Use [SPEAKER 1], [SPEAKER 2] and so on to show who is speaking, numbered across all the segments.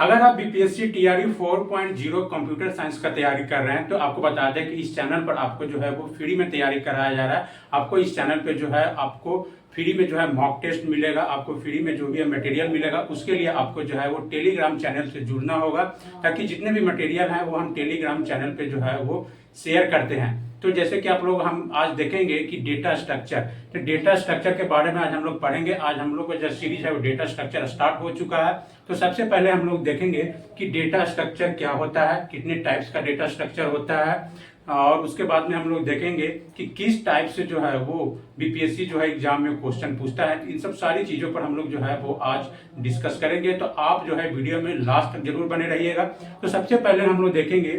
[SPEAKER 1] अगर आप BPSC TRE 4.0 computer science का तैयारी कर रहे हैं तो आपको बता दें कि इस चैनल पर आपको जो है वो फ्री में तैयारी कराया जा रहा है। आपको इस चैनल पे जो है आपको फ्री में जो है मॉक टेस्ट मिलेगा, आपको फ्री में जो भी मटेरियल मिलेगा। उसके लिए आपको जो है वो टेलीग्राम चैनल से जुड़ना होगा, ताकि जितने भी मटेरियल हैं वो हम टेलीग्राम चैनल पे जो है वो शेयर करते हैं। तो जैसे कि आप लोग हम आज देखेंगे कि डेटा स्ट्रक्चर, तो डेटा स्ट्रक्चर के बारे में आज हम लोग पढ़ेंगे। आज हम लोग का जो सीरीज है वो डेटा स्ट्रक्चर स्टार्ट हो चुका है। तो सबसे पहले हम लोग देखेंगे कि डेटा स्ट्रक्चर क्या होता है, कितने टाइप्स का डेटा स्ट्रक्चर होता है, और उसके बाद में हम लोग देखेंगे कि किस टाइप से जो है वो बीपीएससी जो है एग्जाम में क्वेश्चन पूछता है। इन सब सारी चीजों पर हम लोग जो है वो आज डिस्कस करेंगे। तो आप जो है वीडियो में लास्ट तक जरूर बने रहिएगा। तो सबसे पहले हम लोग देखेंगे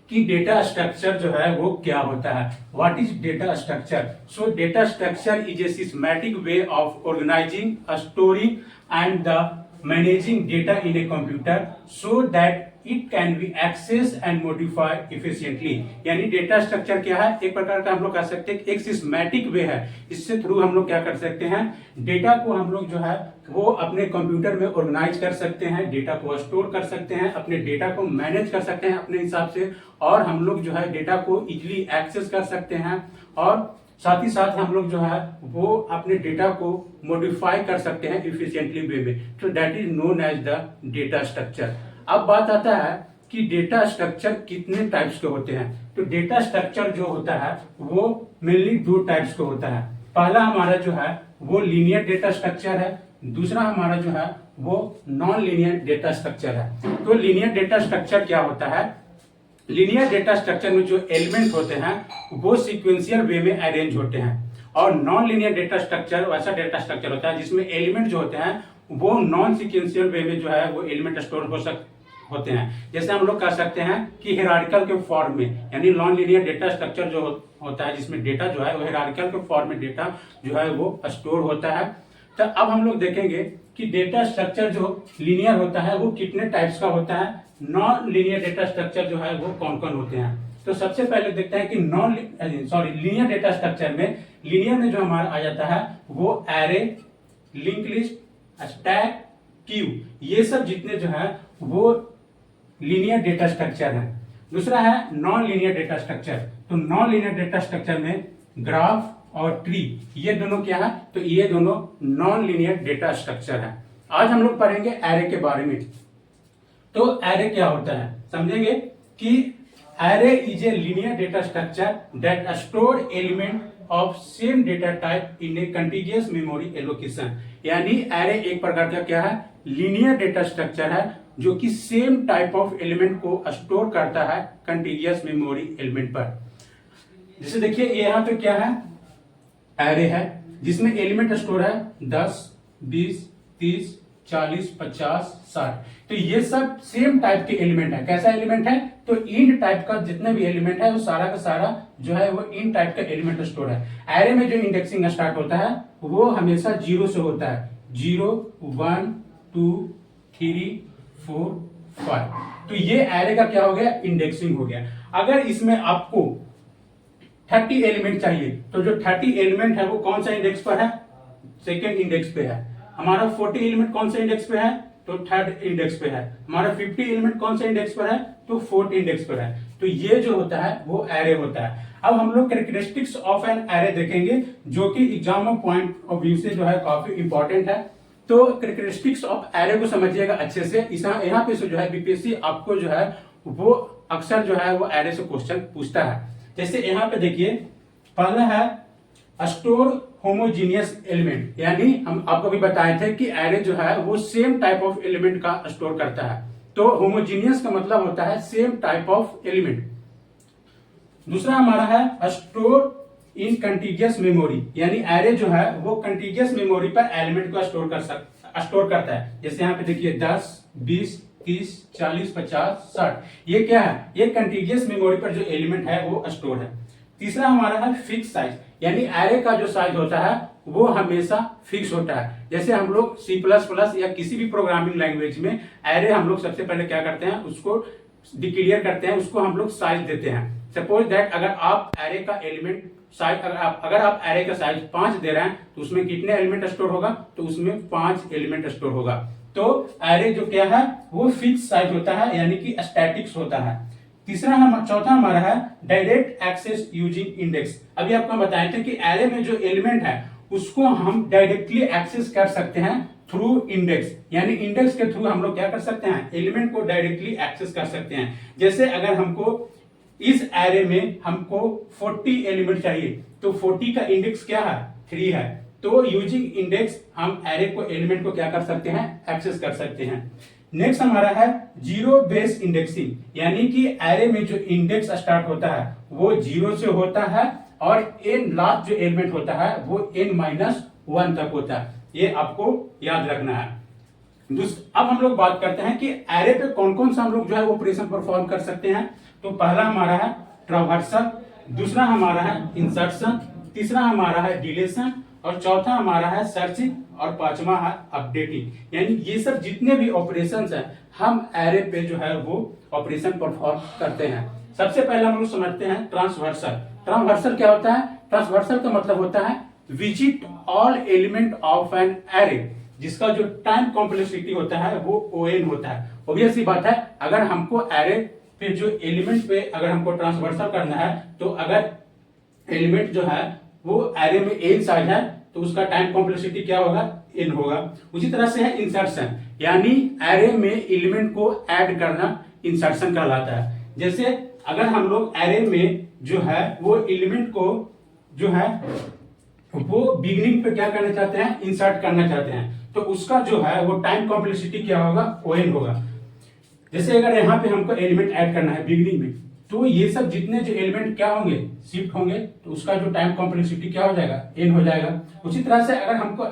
[SPEAKER 1] कि डेटा स्ट्रक्चर जो है वो क्या होता है। What is data structure? So data structure is a systematic way of organizing, storing and the managing data in a computer so that it can be access and modify efficiently. यानी data structure क्या है? एक प्रकार का हम लोग कह सकते हैं एक सिस्टमैटिक वे है। इससे थ्रू हम लोग क्या कर सकते हैं, डेटा को हम लोग जो है वो अपने कंप्यूटर में ऑर्गेनाइज कर सकते हैं, डेटा को स्टोर कर सकते हैं, अपने डेटा को मैनेज कर सकते हैं अपने हिसाब से, और हम लोग जो है डेटा को इजिली एक्सेस कर सकते हैं, और साथ ही साथ हम लोग जो है वो अपने डेटा को मॉडिफाई कर सकते हैं इफिशिएंटली वे में। तो that is known as the data structure. अब बात आता है कि डेटा स्ट्रक्चर कितने टाइप्स के होते हैं। तो डेटा स्ट्रक्चर जो होता है वो मेनली दो टाइप्स के होता है। पहला हमारा जो है वो लीनियर डेटा स्ट्रक्चर है, दूसरा हमारा जो है वो नॉन लीनियर डेटा स्ट्रक्चर है। तो लीनियर डेटा स्ट्रक्चर क्या होता है? लीनियर डेटा स्ट्रक्चर में जो एलिमेंट होते हैं वो सीक्वेंशियल वे में अरेंज होते हैं, और नॉन लीनियर डेटा स्ट्रक्चर वैसा डेटा स्ट्रक्चर होता है जिसमें एलिमेंट जो होते हैं वो नॉन सीक्वेंशियल वे में जो है वो एलिमेंट स्टोर होते हैं। जैसे हम लोग कह सकते हैं कि हिरार्किकल के फॉर्म में, यानी नॉन लीनियर डेटा स्ट्रक्चर जो होता है जिसमें डेटा जो है वो हिरार्किकल के फॉर्म में डेटा जो है वो स्टोर होता है। तो अब हम लोग देखेंगे कि डेटा स्ट्रक्चर जो लीनियर होता है वो कितने टाइप्स का होता है, नॉन लीनियर डेटा स्ट्रक्चर जो है वो कौन कौन होते हैं। तो सबसे पहले देखते हैं कि लीनियर डेटा स्ट्रक्चर में, लीनियर में जो हमारा आ जाता है वो array, link list, stack, Q, ये सब जितने जो है वो लीनियर डेटा स्ट्रक्चर है। दूसरा है नॉन लीनियर डेटा स्ट्रक्चर। तो नॉन लीनियर डेटा स्ट्रक्चर में ग्राफ और ट्री, ये दोनों क्या है? तो ये दोनों नॉन लीनियर डेटा स्ट्रक्चर है। आज हम लोग पढ़ेंगे एरे के बारे में। तो एरे क्या होता है समझेंगे कि array is a linear data structure that store element of same data type in A continuous memory allocation. यानी एरे एक प्रकार का क्या है? लीनियर डेटा स्ट्रक्चर है जो कि सेम टाइप ऑफ एलिमेंट को स्टोर करता है कंटीन्यूअस मेमोरी एलिमेंट पर। जैसे देखिए ये यहाँ पे क्या है? एरे है जिसमें एलिमेंट स्टोर है 10, 20, 30, 40, 50, 60। तो ये सब सेम टाइप के एलिमेंट है। कैसा एलिमेंट है? तो इंट टाइप का जितने भी एलिमेंट है वो सारा का सारा जो है वो इंट टाइप का एलिमेंट स्टोर है। एरे में जो इंडेक्सिंग स्टार्ट होता है वो हमेशा 0 से होता है। 0, 1, 2, 3, 4, 5। तो ये एरे का क्या हो गया? इंडेक्सिंग हो गया। अगर इसमें आपको 30 एलिमेंट चाहिए तो जो 30 एलिमेंट है वो कौन सा इंडेक्स पर है? सेकेंड इंडेक्स पे है। हमारा 40 एलिमेंट कौन सा इंडेक्स पे है? तो थर्ड इंडेक्स पे है। हमारा 50 एलिमेंट कौन सा इंडेक्स पर है? तो फोर्थ इंडेक्स पर है। तो ये जो होता है वो एरे होता है। अब हम लोग कैरेक्टरिस्टिक्स ऑफ एन एरे देखेंगे जो कि एग्जाम पॉइंट ऑफ व्यू से जो है काफी इंपॉर्टेंट है। तो कैरेक्टरिस्टिक्स ऑफ एरे को समझिएगा अच्छे से। यहाँ पे जो है बीपीएससी आपको जो है वो अक्सर जो है वो एरे से क्वेश्चन पूछता है। जैसे यहाँ पे देखिए पहला है स्टोर होमोजीनियस एलिमेंट, यानी हम आपको भी बताए थे कि एरे जो है वो सेम टाइप ऑफ एलिमेंट का स्टोर करता है। तो होमोजीनियस का मतलब होता है सेम टाइप ऑफ एलिमेंट। दूसरा हमारा है स्टोर इन कंटीन्यूअस मेमोरी, यानी एरे जो है वो कंटीन्यूअस मेमोरी पर एलिमेंट को स्टोर करता है। जैसे यहाँ पे देखिए 10, 20, 30, 40, 50, 60, ये क्या है? ये कंटीन्यूअस मेमोरी पर जो एलिमेंट है वो स्टोर है। तीसरा हमारा है फिक्स साइज, यानी एरे का जो साइज होता है वो हमेशा फिक्स होता है। जैसे हम लोग C++ या किसी भी प्रोग्रामिंग लैंग्वेज में एरे हम लोग सबसे पहले क्या करते हैं, उसको डिक्लेयर करते हैं, उसको हम लोग साइज देते हैं। सपोज दैट अगर आप एरे का एलिमेंट साइज अगर आप एरे का साइज 5 दे रहे हैं तो उसमें कितने एलिमेंट स्टोर होगा? तो उसमें 5 एलिमेंट स्टोर होगा। तो एरे जो क्या है वो फिक्स साइज होता है, यानी कि स्टैटिक्स होता है। चौथा हमारा है डायरेक्ट एक्सेस यूजिंग इंडेक्स। अभी आपको हम बताए थे कि एरे में जो एलिमेंट है उसको हम डायरेक्टली एक्सेस कर सकते हैं थ्रू इंडेक्स, यानी इंडेक्स के थ्रू हम लोग क्या कर सकते हैं, एलिमेंट को डायरेक्टली एक्सेस कर सकते हैं। जैसे अगर हमको इस एरे में हमको 40 एलिमेंट चाहिए तो 40 का इंडेक्स क्या है, 3 है, तो यूजिंग इंडेक्स हम एरे को एलिमेंट को क्या कर सकते हैं, एक्सेस कर सकते हैं। नेक्स्ट हमारा है जीरो बेस इंडेक्सिंग, यानी कि एरे में जो इंडेक्स स्टार्ट होता है वो जीरो से होता है और n लास्ट जो एलिमेंट होता है वो n-1 तक होता है, ये आपको याद रखना है। अब हम लोग बात करते हैं कि एरे पे कौन कौन सा हम लोग जो है ऑपरेशन परफॉर्म कर सकते हैं। तो पहला हमारा है ट्रावर्सल, दूसरा हमारा है इंसर्शन, तीसरा हमारा है डिलीशन और चौथा हमारा है सर्चिंग और पांचवा है अपडेटिंग। यानी ये सब जितने भी ऑपरेशंस हैं हम एरे पे जो है वो ऑपरेशन परफॉर्म करते हैं। सबसे पहले हम लोग समझते हैं ट्रांसवर्सल। ट्रांसवर्सल क्या होता है, ट्रांसवर्सल का मतलब होता है visit all element of an array, जिसका जो टाइम कॉम्प्लेक्सिटी होता है वो ON होता है। ऑब्वियस सी बात है, अगर हमको एरे पे जो एलिमेंट पे अगर हमको ट्रांसवर्सल करना है तो अगर एलिमेंट जो है वो एरे में n साइज है तो उसका टाइम कॉम्प्लेक्सिटी क्या होगा, n होगा। उसी तरह से है इंसर्शन, यानी एरे में एलिमेंट को ऐड करना इंसर्शन कहलाता है। जैसे अगर हम लोग एरे में जो है वो एलिमेंट को जो है वो बिगिनिंग पे क्या करना चाहते हैं, इंसर्ट करना चाहते हैं, तो उसका जो है वो टाइम कॉम्प्लेक्सिटी क्या होगा, ON होगा। जैसे अगर यहाँ पे हमको एलिमेंट ऐड करना है बिगिनिंग में, तो ये सब जितने जो एलिमेंट क्या होंगे, शिफ्ट होंगे, तो उसका जो टाइम कॉम्प्लेक्सिटी क्या हो जाएगा, n हो जाएगा। उसी तरह से अगर हमको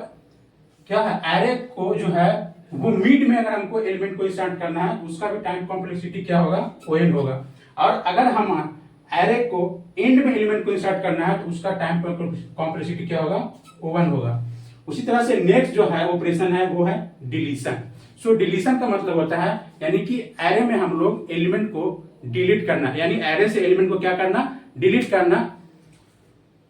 [SPEAKER 1] क्या है एरे को जो है वो मिड में अगर हमको एलिमेंट को इंसर्ट करना है तो उसका भी टाइम कॉम्प्लेक्सिटी क्या होगा, ON होगा। और अगर हम एरे को एंड में एलिमेंट को इंसर्ट करना है तो उसका टाइम कॉम्प्लेक्सिटी क्या होगा, O1 होगा। उसी तरह से नेक्स्ट जो है ऑपरेशन है वो है डिलीशन। सो डिलीशन का मतलब होता है यानी कि एरे में हम लोग एलिमेंट को डिलीट करना, यानी एरे से एलिमेंट को क्या करना, डिलीट करना।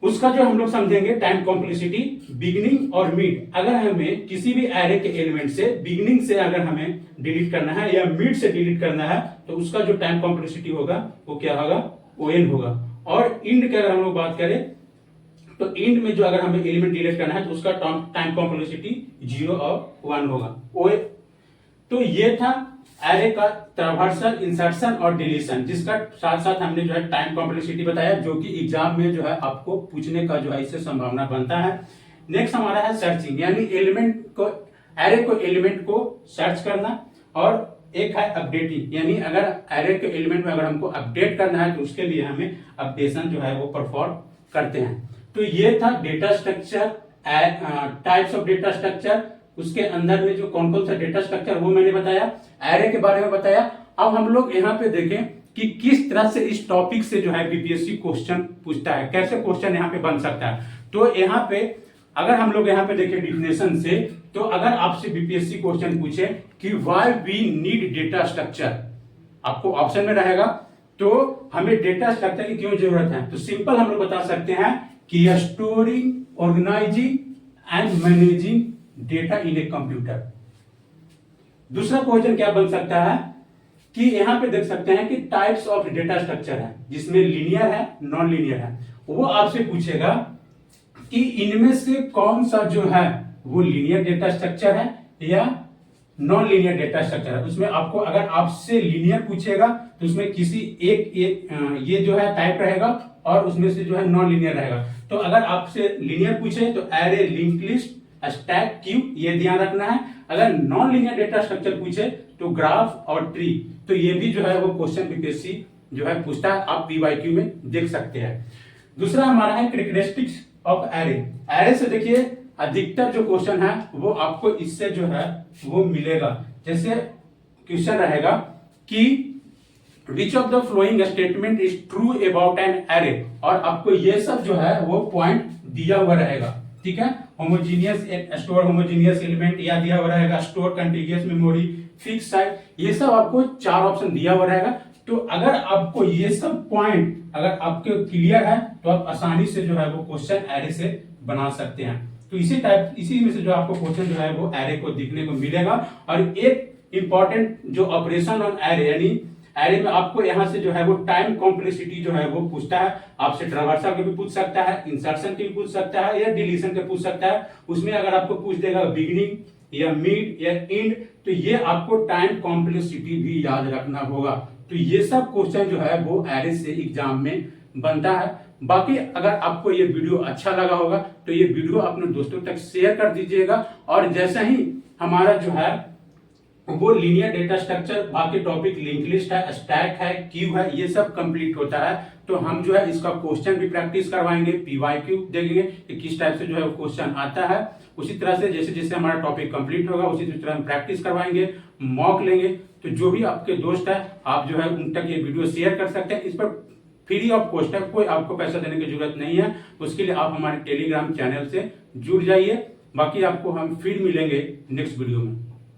[SPEAKER 1] उसका जो हम लोग समझेंगे टाइम कॉम्प्लेक्सिटी बिगिनिंग और मिड। अगर हमें किसी भी एरे के एलिमेंट से बिगिनिंग से अगर हमें डिलीट करना है या मिड से डिलीट करना है तो उसका जो टाइम कॉम्प्लेक्सिटी होगा वो क्या होगा, ON होगा। और इंड की अगर हम लोग बात करें तो इंड में जो अगर हमें एलिमेंट डिलीट करना है तो उसका टाइम कॉम्प्लेक्सिटी 0 और 1 होगा। तो ये था एरे का ट्रावर्सल, इंसर्शन और डिलीशन, जिसका साथ साथ हमने जो है टाइम कॉम्प्लेक्सिटी बताया, जो कि एग्जाम में जो है आपको पूछने का जो है इससे संभावना बनता है। नेक्स्ट हमारा है सर्चिंग, यानी एलिमेंट को एरे को एलिमेंट को सर्च करना। और एक है अपडेटिंग, यानी अगर एरे के एलिमेंट में अगर हमको अपडेट करना है तो उसके लिए हमें अपडेशन जो है वो परफॉर्म करते हैं। तो ये था data structure, types of data structure, उसके अंदर में जो कौन कौन सा डेटा स्ट्रक्चर वो मैंने बताया, एरे के बारे में बताया। अब हम लोग यहाँ पे देखें कि किस तरह से इस टॉपिक से जो है बीपीएससी क्वेश्चन पूछता है, कैसे क्वेश्चन यहाँ पे बन सकता है। तो यहाँ पे अगर हम लोग यहाँ पे देखें डिफिनेशन से, तो अगर आपसे बीपीएससी क्वेश्चन पूछे कि why we need data structure, आपको ऑप्शन में रहेगा तो हमें डेटा स्ट्रक्चर की क्यों जरूरत है, तो सिंपल हम लोग बता सकते हैं कि storing, organizing and managing data in a computer. दूसरा क्वेश्चन क्या बन सकता है कि यहां पे देख सकते हैं कि टाइप्स ऑफ डेटा स्ट्रक्चर है, जिसमें लीनियर है, नॉन लीनियर है। वो आपसे पूछेगा कि इनमें से कौन सा जो है वो लीनियर डेटा स्ट्रक्चर है या नॉन लीनियर डेटा स्ट्रक्चर है। उसमें आपको अगर आपसे लीनियर पूछेगा तो उसमें किसी एक ये जो है टाइप रहेगा और उसमें से जो है नॉन लीनियर रहेगा। तो अगर आपसे लीनियर पूछे तो array, link list, stack, Q, ये ध्यान रखना है। अगर नॉन लीनियर डेटा स्ट्रक्चर पूछे तो ग्राफ और ट्री, तो ये भी जो है वो क्वेश्चन बीपीएससी जो है पूछता है, आप PYQ में देख सकते हैं। दूसरा हमारा है कैरेक्टरिस्टिक्स ऑफ एरे। एरे से देखिए अधिकतर जो क्वेश्चन है वो आपको इससे जो है वो मिलेगा। जैसे क्वेश्चन रहेगा कि which of the following statement is true about an array, और आपको ये सब जो है वो पॉइंट दिया हुआ रहेगा, ठीक है। होमोजीनियस स्टोर होमोजीनियस एलिमेंट या दिया हुआ रहेगा, store continuous memory, fix size, ये सब आपको 4 ऑप्शन दिया हुआ रहेगा। तो अगर आपको ये सब पॉइंट अगर आपके क्लियर है तो आप आसानी से जो है वो क्वेश्चन एरे से बना सकते हैं। तो इसी में से जो आपको क्वेश्चन जो है वो एरे को दिखने को मिलेगा। और एक इंपॉर्टेंट जो ऑपरेशन ऑन एरे, यानी एरे में आपको यहाँ से जो है वो टाइम कॉम्प्लेक्सिटी जो है वो पूछता है। आपसे ट्रावर्सल के भी पूछ सकता है, इंसर्शन के भी पूछ सकता है, या डिलीशन के पूछ सकता है। उसमें अगर आपको पूछ देगा बिगिनिंग या मिड या एंड, तो ये आपको टाइम कॉम्प्लेक्सिटी भी याद रखना होगा। तो ये सब क्वेश्चन जो है वो एरे से एग्जाम में बनता है। बाकी अगर आपको ये वीडियो अच्छा लगा होगा तो ये वीडियो अपने दोस्तों तक शेयर कर दीजिएगा। और जैसा ही हमारा जो है वो लीनियर डेटा स्ट्रक्चर, बाकी टॉपिक लिंक लिस्ट है, स्टैक है, क्यू है, ये सब कंप्लीट होता है, तो हम जो है इसका क्वेश्चन भी प्रैक्टिस करवाएंगे, पीवाईक्यू देखेंगे कि किस टाइप से जो है क्वेश्चन आता है। उसी तरह से जैसे जैसे हमारा टॉपिक कंप्लीट होगा उसी तरह हम प्रैक्टिस करवाएंगे, मॉक लेंगे। तो जो भी आपके दोस्त है आप जो है उन तक ये वीडियो शेयर कर सकते हैं। इस पर फ्री ऑफ कॉस्ट है, कोई आपको पैसा देने की जरूरत नहीं है। उसके लिए आप हमारे टेलीग्राम चैनल से जुड़ जाइए। बाकी आपको हम फिर मिलेंगे नेक्स्ट वीडियो में।